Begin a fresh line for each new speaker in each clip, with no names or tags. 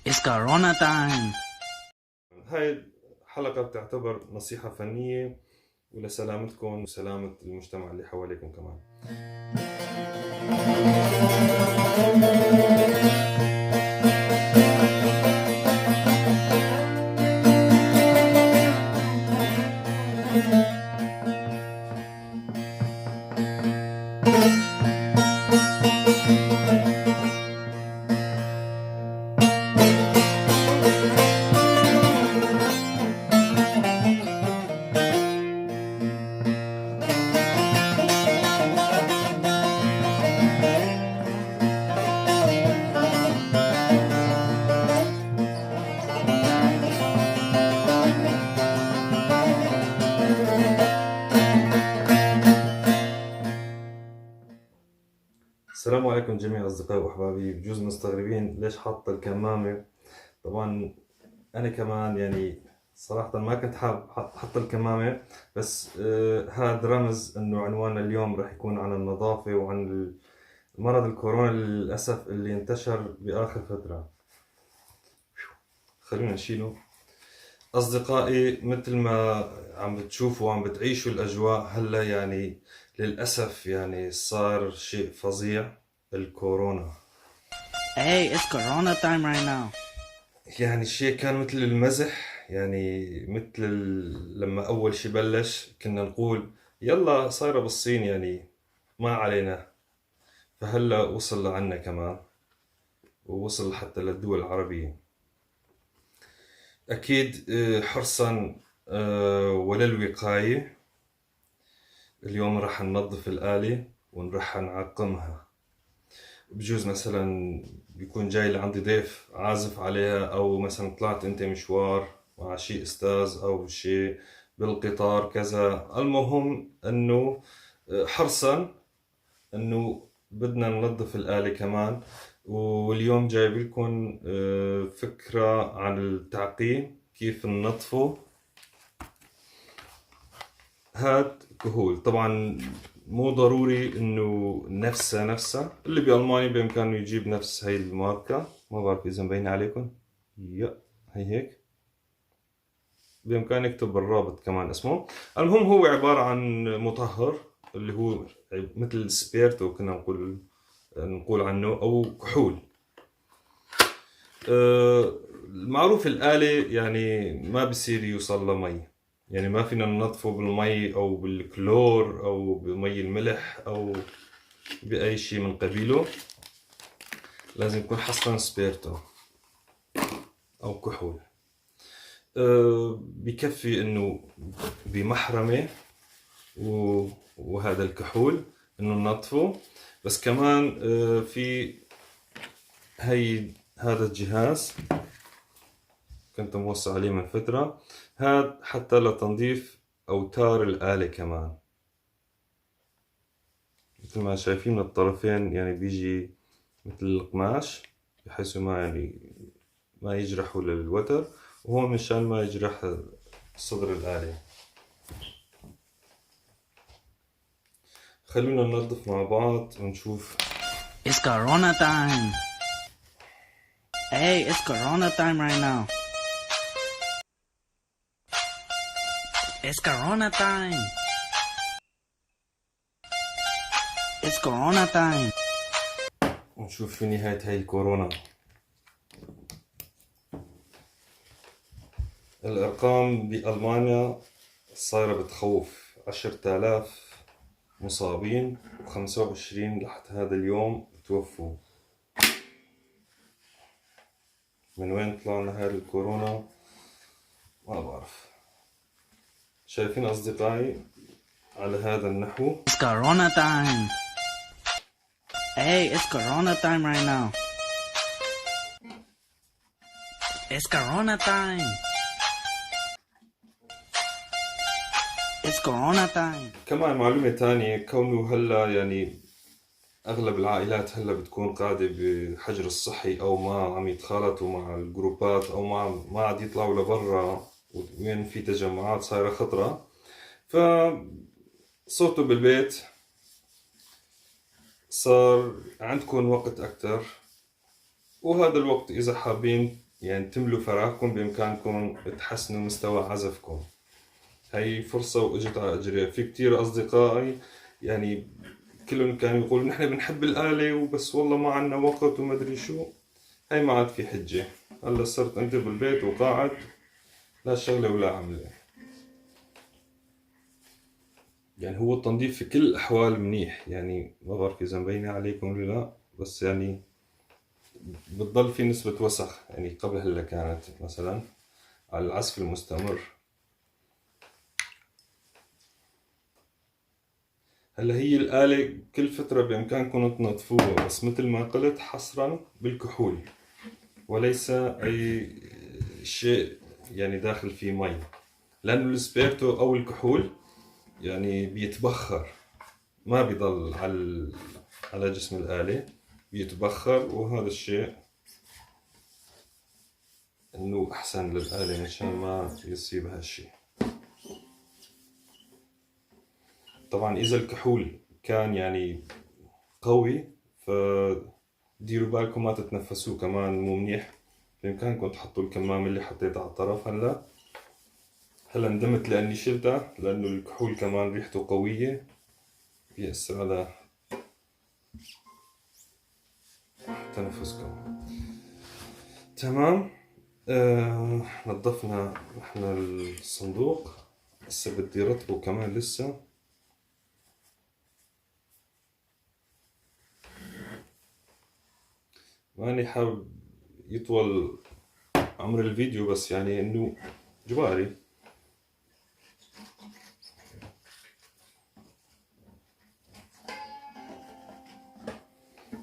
It's Corona time.
هاي الحلقة بتعتبر نصيحة فنية ولسلامتكم وسلامة المجتمع اللي حواليكم كمان. السلام عليكم جميع أصدقائي وأحبابي. بجوز مستغربين ليش حاط الكمامة. طبعا أنا كمان يعني صراحة ما كنت حاب أحط الكمامة، بس هذا رمز إنه عنوان اليوم راح يكون عن النظافة وعن مرض الكورونا للأسف اللي انتشر بآخر فترة. خلونا نشيله. أصدقائي، مثل ما عم بتشوفوا وعم بتعيشوا الأجواء هلا، يعني للأسف يعني صار شيء فظيع الكورونا.
Hey, it's Corona time right now.
يعني الشيء كان مثل المزح، يعني مثل لما أول شي بلش كنا نقول يلا صايرة بالصين يعني ما علينا، فهلا وصل لعنا كمان ووصل حتى للدول العربية. أكيد حرصا وللوقاية اليوم راح ننظف الآلة ورح نعقمها. بجوز مثلا بيكون جاي لعندي ضيف عازف عليها، أو مثلا طلعت أنت مشوار مع شي أستاذ أو شي بالقطار كذا. المهم أنه حرصا أنه بدنا ننظف الآلة كمان. واليوم جايب لكم فكرة عن التعقيم، كيف ننظفه. هاد كهول طبعا مو ضروري انه نفسها اللي بألمانيا بإمكانه يجيب نفس هاي الماركة. ما بعرف اذا مبين عليكم. هي هيك بإمكان يكتب بالرابط كمان اسمه. المهم هو عبارة عن مطهر اللي هو مثل سبيرتو كنا نقول عنه، او كحول. المعروف الآلة يعني ما بصير يوصل لمي، يعني ما فينا ننظفه بالمي او بالكلور او بمي الملح او باي شيء من قبيله. لازم يكون حصلا سبيرتو او كحول. بكفي انه بمحرمة وهذا الكحول انه ننظفه. بس كمان في هذا الجهاز كنت موصي عليه من فترة، هذا حتى لتنظيف أوتار الآلة كمان. مثل ما شايفين من الطرفين يعني بيجي مثل القماش بحيث ما يجرحوا للوتر، وهو مشان ما يجرح صدر الآلة. خلونا ننظف مع بعض ونشوف.
It's Corona time. Hey, it's Corona time right now. It's Corona time. It's Corona time.
ونشوف في نهاية هاي الكورونا. الأرقام بألمانيا صايرة بتخوف. 10,000 مصابين و25 لحد هذا اليوم توفوا. من وين طلعنا هاي الكورونا ما بعرف. شايفين أصدقائي على هذا النحو.
It's Corona time. Hey, it's Corona time right now. It's Corona time. It's Corona time.
كمان معلومة تانية، كونه هلا يعني أغلب العائلات هلا بتكون قاعدة بحجر الصحي أو ما عم يتخالطوا مع الجروبات أو ما عاد يطلعوا لبرا وين في تجمعات صايرة خطرة، فصوتوا بالبيت. صار عندكم وقت أكتر، وهذا الوقت إذا حابين يعني تملوا فراغكم، بإمكانكم تحسنوا مستوى عزفكم. هاي فرصة وإجت على أجرها. في كتير أصدقائي يعني كلهم كانوا يقولوا نحن بنحب الآلة وبس والله ما عنا وقت وما أدري شو. هاي ما عاد في حجة. هلا صرت أنت بالبيت وقاعد، لا شغلة ولا عملة. يعني هو التنظيف في كل الأحوال منيح، يعني ما بعرف إذا مبينة عليكم ولا لا، بس يعني بتضل في نسبة وسخ. يعني قبل هلا كانت مثلا على العزف المستمر. هلا هي الآلة كل فترة بإمكانكم تنظفوها، بس مثل ما قلت حصرا بالكحول، وليس أي شيء يعني داخل فيه مي، لأنه السبيرتو أو الكحول يعني بيتبخر، ما بيضل على جسم الآلة، بيتبخر. وهذا الشيء إنه أحسن للآلة مشان ما يصيب هالشيء. طبعا إذا الكحول كان يعني قوي فديروا بالكم ما تتنفسوه، كمان مو منيح. بإمكانكم تحطوا الكمامة اللي حطيتها على الطرف. هلا ندمت لأني شلتها، لأنه الكحول كمان ريحته قوية بيأثر على تنفسكم. تمام. نظفنا احنا الصندوق، هسه بدي رطبه كمان لسه. ماني حابب يطول عمر الفيديو، بس يعني انه جباري.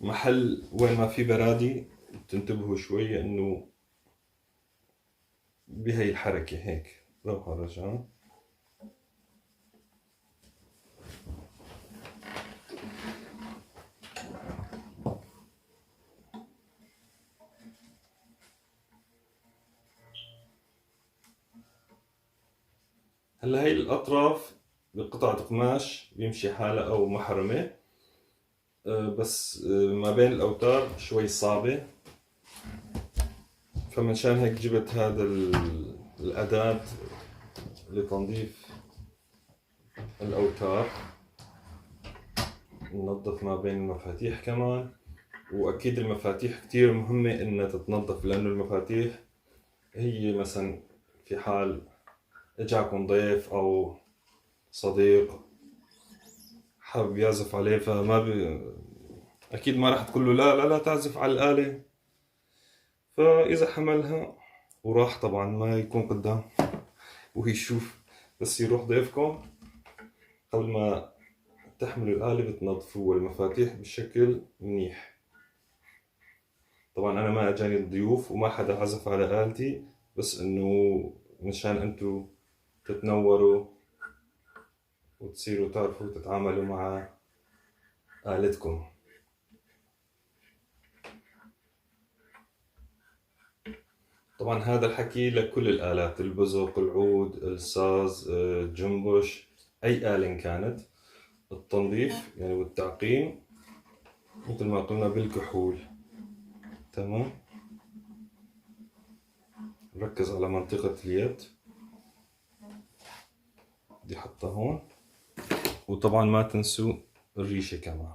محل وين ما في برادي تنتبهوا شوي انه بهي الحركة هيك روح رجع. هلا هي الأطراف بقطعة قماش بيمشي حالها أو محرمة، بس ما بين الأوتار شوي صعبة، فمنشان هيك جبت هذا الأداة لتنظيف الأوتار. ننظف ما بين المفاتيح كمان، وأكيد المفاتيح كتير مهمة إنها تتنظف، لأنه المفاتيح هي مثلا في حال إجاكم ضيف أو صديق حابب يعزف عليه، أكيد ما راح تقول له لا لا لا تعزف على الآلة. فإذا حملها وراح، طبعا ما يكون قدام ويشوف، بس يروح ضيفكم قبل ما تحملوا الآلة بتنظفوا المفاتيح بشكل منيح. طبعا أنا ما أجاني الضيوف وما حدا عزف على آلتي، بس إنه مشان أنتوا تتنوروا وتصيروا تعرفوا تتعاملوا مع آلتكم. طبعا هذا الحكي لكل الآلات، البزق، العود، الساز، الجنبش، أي آلة كانت. التنظيف يعني والتعقيم مثل ما قلنا بالكحول. تمام. نركز على منطقة اليد، بدي احطها هون. وطبعا ما تنسوا الريشة كمان،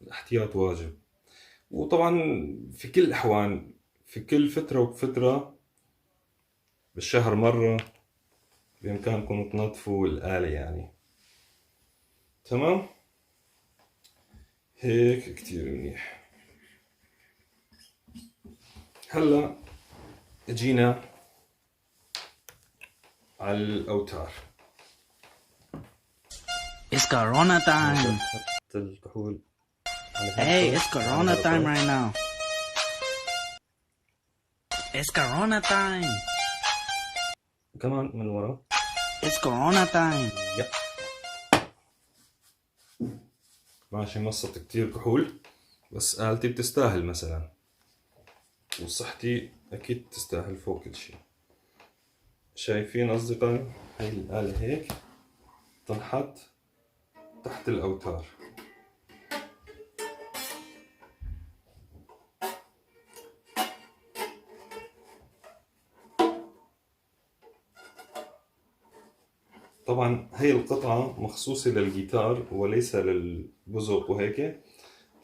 الاحتياط واجب. وطبعا في كل الأحوال، في كل فترة وفترة بالشهر مرة بإمكانكم تنظفوا الآلة يعني. تمام. هيك كتير منيح. هلا جينا على الأوتار.
It's Corona time.
حط الكحول على
Hey,
هالطرف
it's
وعلى
Corona time
هالطرف.
right now. It's Corona time.
كمان من ورا.
It's Corona time.
يب. ماشي، مصت كتير كحول، بس آلتي بتستاهل مثلا، وصحتي أكيد تستاهل فوق كل شي. شايفين أصدقائي هاي الآلة هيك تنحط تحت الأوتار. طبعا هي القطعة مخصوصة للجيتار وليس للبزق وهيك،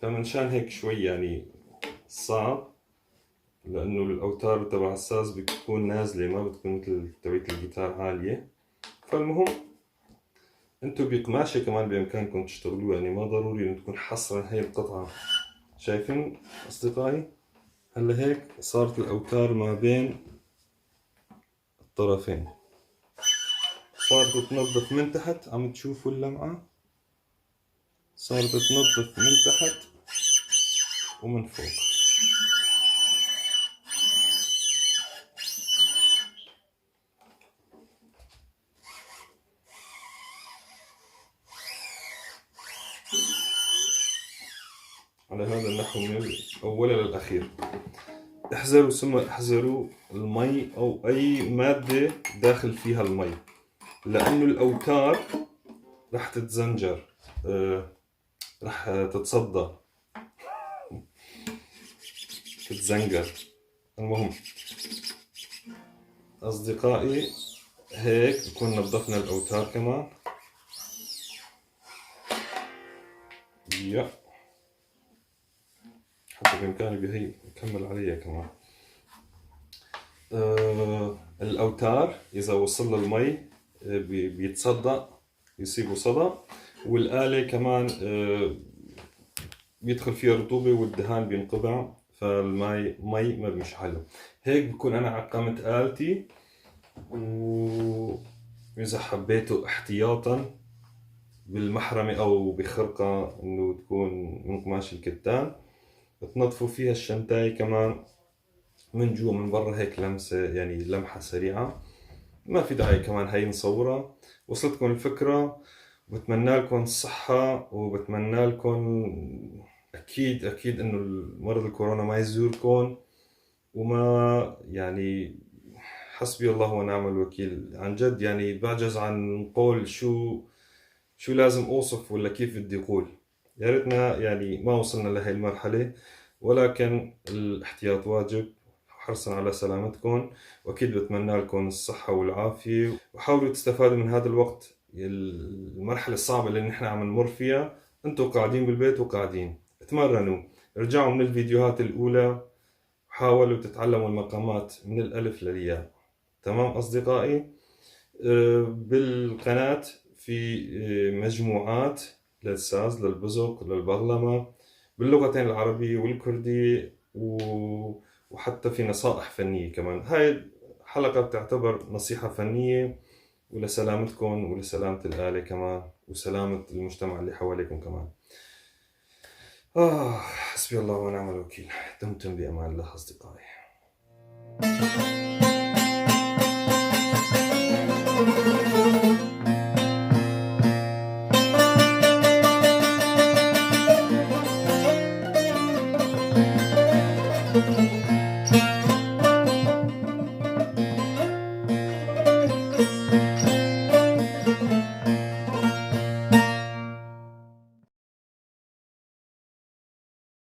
فمنشان هيك شوي يعني صعب، لأنه الأوتار تبع الساز بتكون نازلة، ما بتكون مثل تبعية الجيتار عالية. فالمهم انتو بقماشة كمان بإمكانكم تشتغلوها، يعني ما ضروري إنه تكون حصرا هي القطعة. شايفين أصدقائي؟ هلا هيك صارت الأوتار ما بين الطرفين، صارت تنظف من تحت، عم تشوفوا اللمعة، صارت تنظف من تحت ومن فوق. على هذا النحو من الأول للأخير. احذروا احذروا المي أو أي مادة داخل فيها المي، لأنه الأوتار رح تتزنجر، رح تتصدى، تتزنجر. المهم أصدقائي هيك بكون نظفنا الأوتار كمان. حتى بإمكاني بهي نكمل عليها كمان. الأوتار إذا وصل للمي بيتصدى، يصيبوا صدى، والآلة كمان بيدخل فيها رطوبة والدهان بينقطع، فالمي ما بمشي حاله. هيك بكون أنا عقمت آلتي، وإذا حبيتوا احتياطا بالمحرمة أو بخرقة إنه تكون من قماش الكتان، تنظفوا فيها الشنتاي كمان من جوا من برا، هيك لمسة يعني لمحة سريعة. ما في داعي كمان هاي نصورها. وصلتكم الفكرة، بتمنى لكم الصحة، وبتمنى لكم أكيد إنه مرض الكورونا ما يزوركم، وما يعني حسبي الله ونعم الوكيل. عن جد يعني بعجز عن قول شو لازم أوصف ولا كيف بدي أقول. يا ريتنا يعني ما وصلنا لهي المرحلة، ولكن الاحتياط واجب، حرصا على سلامتكم. وأكيد بتمنى لكم الصحة والعافية، وحاولوا تستفادوا من هذا الوقت، المرحلة الصعبة اللي نحن عم نمر فيها. انتوا قاعدين بالبيت وقاعدين اتمرنوا، ارجعوا من الفيديوهات الأولى، حاولوا تتعلموا المقامات من الألف للياء. تمام أصدقائي؟ بالقناة في مجموعات للساز، للبزق، للبغلمة، باللغتين العربية والكردية، وحتى في نصائح فنية كمان. هاي الحلقة بتعتبر نصيحة فنية، ولسلامتكم ولسلامة الآلة كمان، وسلامة المجتمع اللي حواليكم كمان. حسبي الله ونعم الوكيل. دمتم بأمان الله أصدقائي.